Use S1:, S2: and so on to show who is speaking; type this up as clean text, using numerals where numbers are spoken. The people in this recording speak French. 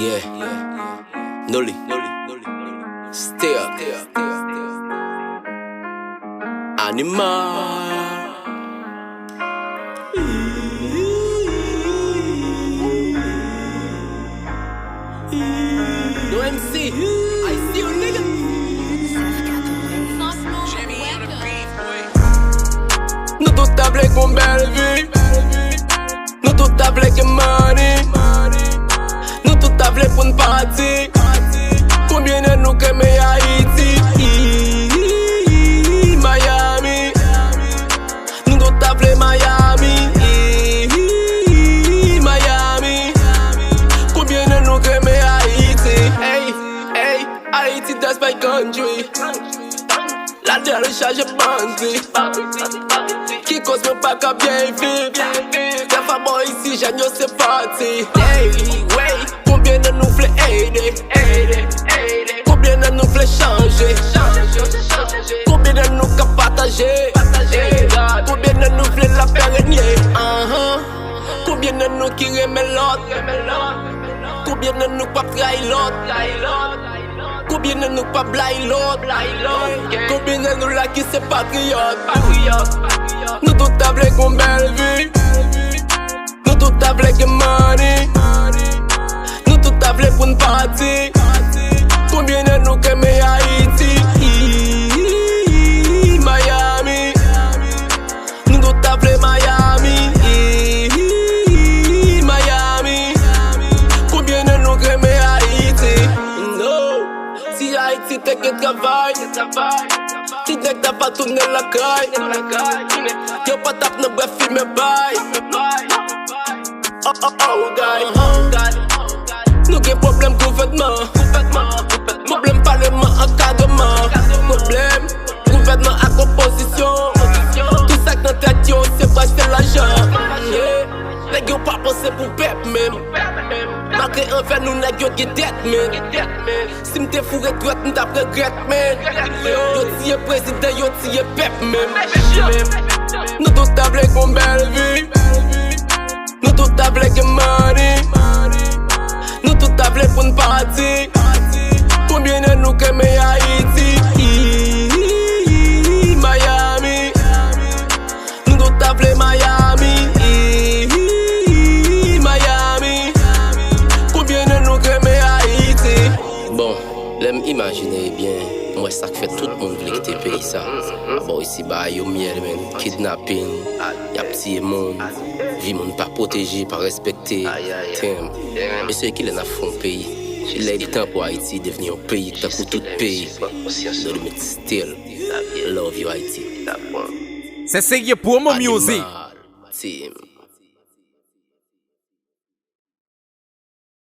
S1: Yeah. Nolly. Stay up. Animal. No MC. I see you, nigga. Nous tout tablé qu'on belle vie. Nous tout tablé que money. Nous tout tablé pour une partie. Combien de nous que mais Haïti? Miami. Nous tout tablé Miami. Miami. Combien de nous que mais Haïti? Hey, hey, Haïti that's my country. La terre est chargée bandit. Qui cause mon pas qu'à bien vivre. La femme ici, j'agneau c'est parti. Hey, ouais, combien de nous voulait aider? Combien de nous voulait changer? Combien de nous qu'à partager? Combien de nous voulait la faire régner? Combien de nous qui remet l'autre? Combien de nous pas trahir l'autre? Combien de nous pas blague l'autre? Combien de nous là qui c'est patriote? Nous tout tablé qu'on belle vie. Nous tout tablé que money. Nous tout tablé pour une partie. Combien de nous que mais Haïti? Miami. Nous tout tablé Miami. Miami. Combien de nous que mais Haïti? No. Si Haïti t'es que travail. Si t'es que t'as pas tourné la caille. Y'a pas tape nos bref filmer bail. Oh God. Nous qu'est problème gouvernement. Problème parlement encadrement. Problème gouvernement à composition. Tout ça que notre tête c'est pas c'est l'argent. Les gars pas penser pour pep même. Malgré un fait nous les gars qui dette même. Si m'te fourré droite nous t'as regret même. Yo tiye président yo tiye pep même. Nous tout tablé qu'on belle vie. Nous tout tablé que money. Nous tout tablé pour une partie. Combien de nous que mais Haïti? Miami. Nous tout tablé Miami. Miami. Combien de nous que mais Haïti? Bon, l'aime imaginer bien. Moi ça fait tout le monde veut quitter le pays ça. Bon ici bah yo miel men, kidnapping, y'a petit monde, vie monde pas protégé, pas respecté. Mais ceux qui l'en font pays, il est du temps pour Haïti devenir un pays qui pour tout pays. So le mettre still, love you Haïti.
S2: C'est sérieux pour mon music.
S1: Team.